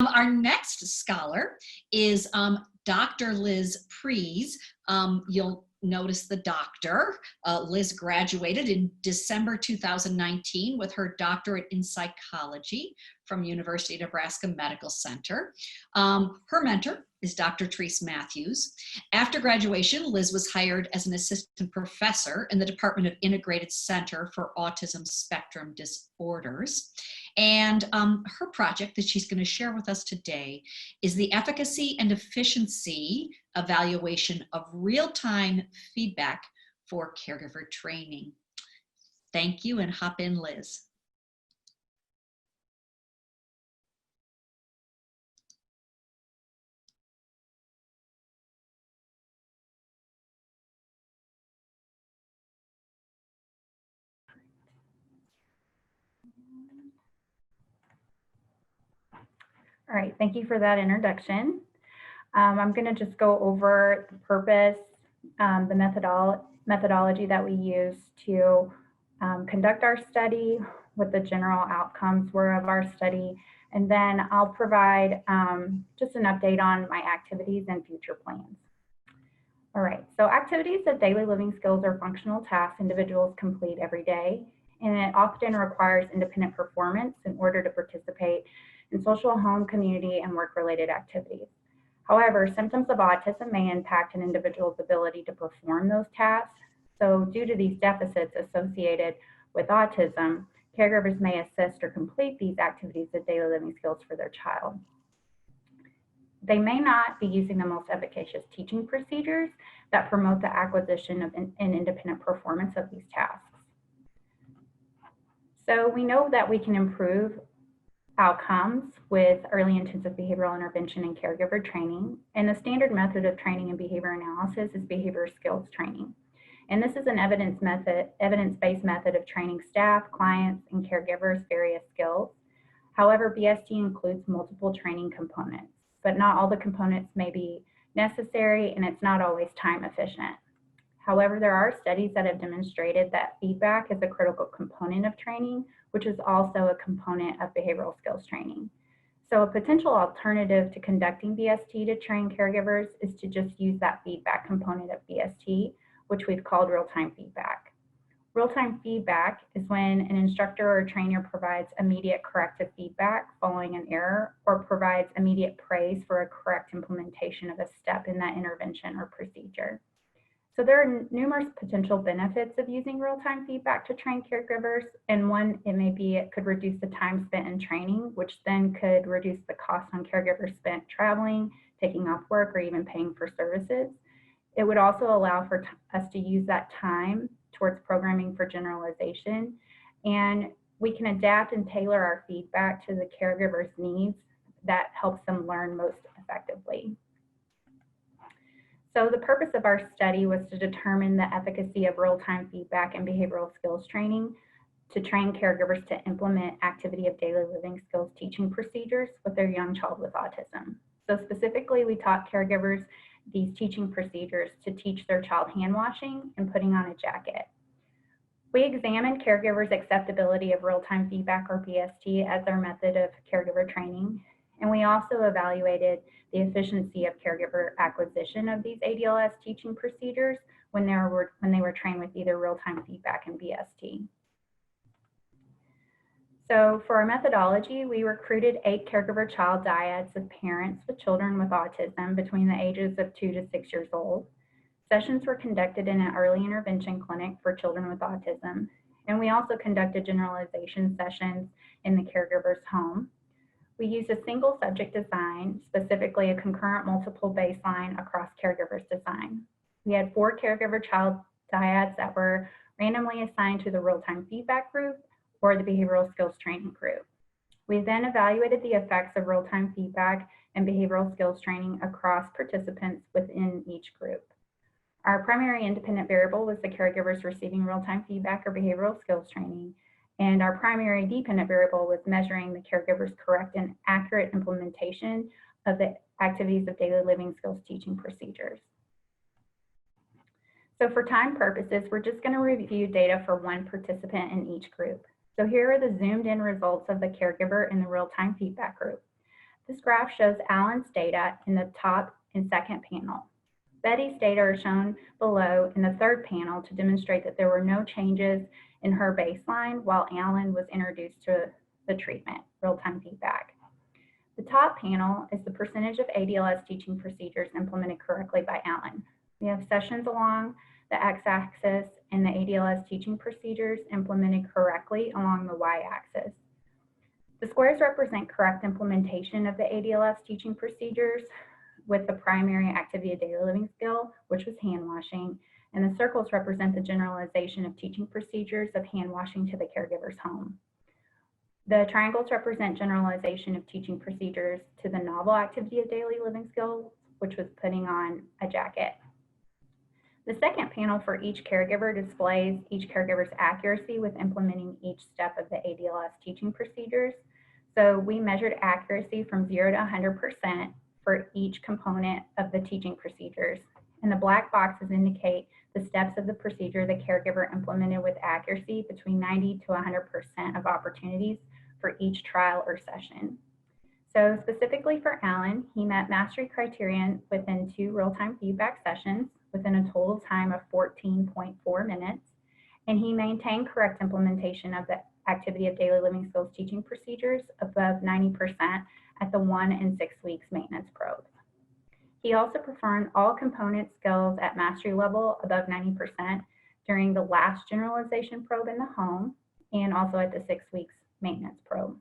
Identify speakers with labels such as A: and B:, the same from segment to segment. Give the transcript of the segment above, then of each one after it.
A: Our next scholar is Dr. Liz Preas. You'll notice the doctor. Liz graduated in December 2019 with her doctorate in psychology from University of Nebraska Medical Center. Her mentor is Dr. Therese Matthews. After graduation, Liz was hired as an assistant professor in the Department of Integrated Center for Autism Spectrum Disorders. And her project that she's going to share with us today is the efficacy and efficiency evaluation of real-time feedback for caregiver training. Thank you, and hop in, Liz.
B: All right, thank you for that introduction. I'm going to just go over the purpose, the methodology that we use to conduct our study, what the general outcomes were of our study, and then I'll provide just an update on my activities and future plans. All right, so activities of daily living skills are functional tasks individuals complete every day, and it often requires independent performance in order to participate in social, home, community, and work-related activities. However, symptoms of autism may impact an individual's ability to perform those tasks. So due to these deficits associated with autism, caregivers may assist or complete these activities of daily living skills for their child. They may not be using the most efficacious teaching procedures that promote the acquisition of and independent performance of these tasks. So we know that we can improve outcomes with early intensive behavioral intervention and caregiver training. And the standard method of training and behavior analysis is behavior skills training. And this is an evidence-based method of training staff, clients, and caregivers various skills. However, BST includes multiple training components, but not all the components may be necessary, and it's not always time efficient. However, there are studies that have demonstrated that feedback is a critical component of training, which is also a component of behavioral skills training. So a potential alternative to conducting BST to train caregivers is to just use that feedback component of BST, which we've called real-time feedback. Real-time feedback is when an instructor or trainer provides immediate corrective feedback following an error, or provides immediate praise for a correct implementation of a step in that intervention or procedure. So there are numerous potential benefits of using real-time feedback to train caregivers, and one, it could reduce the time spent in training, which then could reduce the cost on caregivers spent traveling, taking off work, or even paying for services. It would also allow for us to use that time towards programming for generalization, and we can adapt and tailor our feedback to the caregiver's needs that helps them learn most effectively. So the purpose of our study was to determine the efficacy of real-time feedback and behavioral skills training to train caregivers to implement activity of daily living skills teaching procedures with their young child with autism. So specifically, we taught caregivers these teaching procedures to teach their child hand washing and putting on a jacket. We examined caregivers' acceptability of real-time feedback, or BST, as their method of caregiver training. And we also evaluated the efficiency of caregiver acquisition of these ADLS teaching procedures when they were trained with either real-time feedback and BST. So for our methodology, we recruited 8 caregiver child dyads of parents with children with autism between the ages of 2 to 6 years old. Sessions were conducted in an early intervention clinic for children with autism, and we also conducted generalization sessions in the caregiver's home. We used a single subject design, specifically a concurrent multiple baseline across caregivers design. We had 4 caregiver child dyads that were randomly assigned to the real-time feedback group or the behavioral skills training group. We then evaluated the effects of real-time feedback and behavioral skills training across participants within each group. Our primary independent variable was the caregivers receiving real-time feedback or behavioral skills training, and our primary dependent variable was measuring the caregiver's correct and accurate implementation of the activities of daily living skills teaching procedures. So for time purposes, we're just going to review data for one participant in each group. So here are the zoomed in results of the caregiver in the real-time feedback group. This graph shows Alan's data in the top and second panel. Betty's data are shown below in the third panel to demonstrate that there were no changes in her baseline while Alan was introduced to the treatment, real-time feedback. The top panel is the percentage of ADLS teaching procedures implemented correctly by Alan. We have sessions along the x-axis and the ADLS teaching procedures implemented correctly along the y-axis. The squares represent correct implementation of the ADLS teaching procedures with the primary activity of daily living skill, which was hand washing, and the circles represent the generalization of teaching procedures of hand washing to the caregiver's home. The triangles represent generalization of teaching procedures to the novel activity of daily living skills, which was putting on a jacket. The second panel for each caregiver displays each caregiver's accuracy with implementing each step of the ADLS teaching procedures. So we measured accuracy from 0 to 100% for each component of the teaching procedures. And the black boxes indicate the steps of the procedure the caregiver implemented with accuracy between 90 to 100% of opportunities for each trial or session. So specifically for Alan, he met mastery criterion within 2 real-time feedback sessions within a total time of 14.4 minutes, and he maintained correct implementation of the activity of daily living skills teaching procedures above 90% at the 1 and 6 weeks maintenance probes. He also performed all component skills at mastery level above 90% during the last generalization probe in the home and also at the 6 weeks maintenance probe.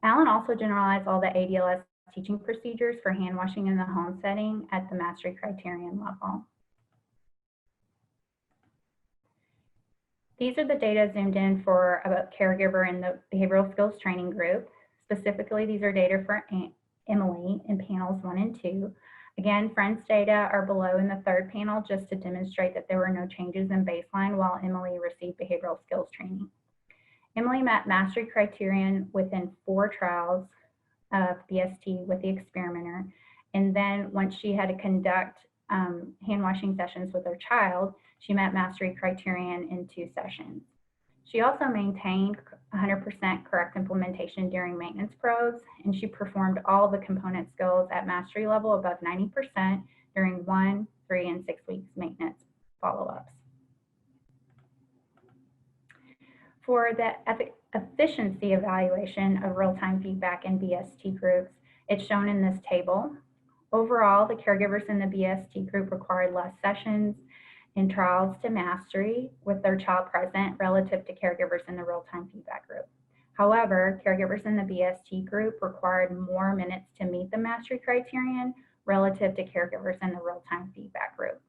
B: Alan also generalized all the ADLS teaching procedures for hand washing in the home setting at the mastery criterion level. These are the data zoomed in for a caregiver in the behavioral skills training group. Specifically, these are data for Emily in panels 1 and 2. Again, friends data are below in the third panel just to demonstrate that there were no changes in baseline while Emily received behavioral skills training. Emily met mastery criterion within 4 trials of BST with the experimenter. And then once she had to conduct hand washing sessions with her child, she met mastery criterion in 2 sessions. She also maintained 100% correct implementation during maintenance probes, and she performed all the component skills at mastery level above 90% during 1, 3, and 6 weeks maintenance follow-ups. For the efficiency evaluation of real-time feedback in BST groups, it's shown in this table. Overall, the caregivers in the BST group required less sessions in trials to mastery with their child present relative to caregivers in the real-time feedback group. However, caregivers in the BST group required more minutes to meet the mastery criterion relative to caregivers in the real-time feedback group.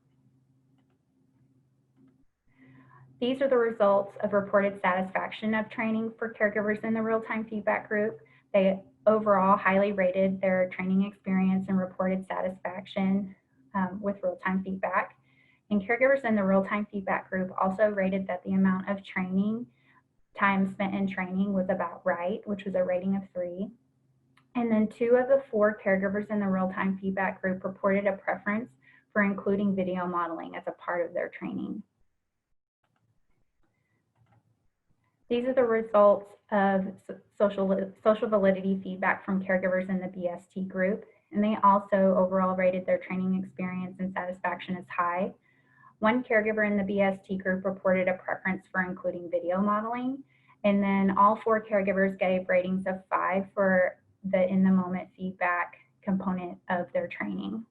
B: These are the results of reported satisfaction of training for caregivers in the real-time feedback group. They overall highly rated their training experience and reported satisfaction with real-time feedback. And caregivers in the real-time feedback group also rated that the amount of time spent in training was about right, which was a rating of 3. And then 2 of the 4 caregivers in the real-time feedback group reported a preference for including video modeling as a part of their training. These are the results of social validity feedback from caregivers in the BST group, and they also overall rated their training experience and satisfaction as high. 1 caregiver in the BST group reported a preference for including video modeling, and then all 4 caregivers gave ratings of 5 for the in-the-moment feedback component of their training.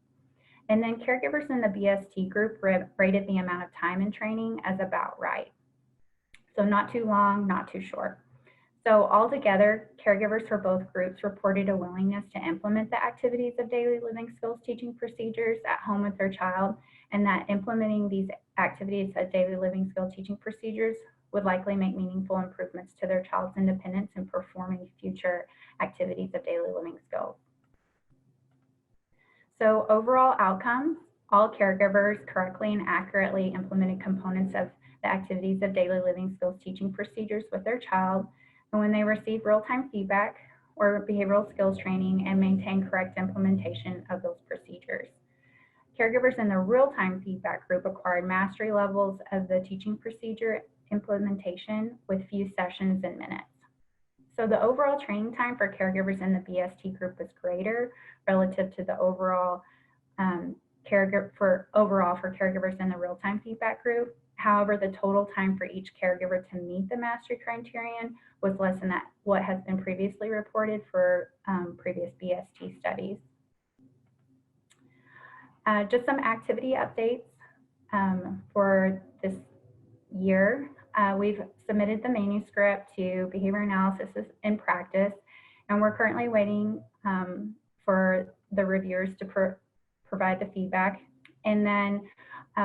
B: And then caregivers in the BST group rated the amount of time in training as about right. So not too long, not too short. So altogether, caregivers for both groups reported a willingness to implement the activities of daily living skills teaching procedures at home with their child, and that implementing these activities of daily living skills teaching procedures would likely make meaningful improvements to their child's independence in performing future activities of daily living skills. So overall outcomes, all caregivers correctly and accurately implemented components of the activities of daily living skills teaching procedures with their child, and when they received real-time feedback or behavioral skills training and maintained correct implementation of those procedures. Caregivers in the real-time feedback group acquired mastery levels of the teaching procedure implementation with few sessions and minutes. So the overall training time for caregivers in the BST group was greater relative to the overall for caregivers in the real-time feedback group. However, the total time for each caregiver to meet the mastery criterion was less than what has been previously reported for previous BST studies. Just some activity updates for this year. We've submitted the manuscript to Behavior Analysis in Practice, and we're currently waiting for the reviewers to provide the feedback. And then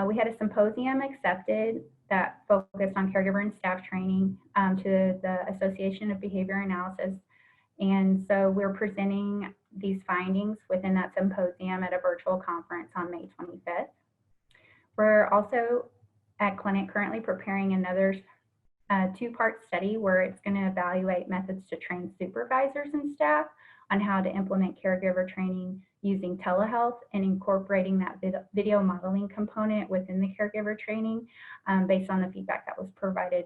B: we had a symposium accepted that focused on caregiver and staff training to the Association of Behavior Analysis. And so we're presenting these findings within that symposium at a virtual conference on May 25th. We're also at Clinic currently preparing another two-part study where it's going to evaluate methods to train supervisors and staff on how to implement caregiver training using telehealth and incorporating that video modeling component within the caregiver training based on the feedback that was provided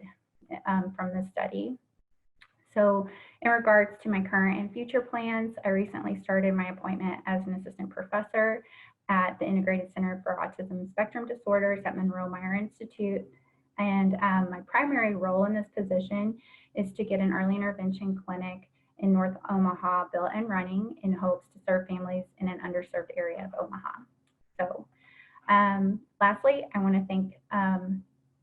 B: from the study. So in regards to my current and future plans, I recently started my appointment as an assistant professor at the Integrated Center for Autism and Spectrum Disorders at Munroe-Meyer Institute. And my primary role in this position is to get an early intervention clinic in North Omaha built and running in hopes to serve families in an underserved area of Omaha. So lastly, I want to thank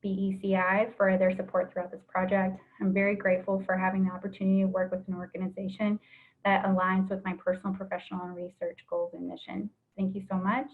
B: BECI for their support throughout this project. I'm very grateful for having the opportunity to work with an organization that aligns with my personal, professional, and research goals and mission. Thank you so much.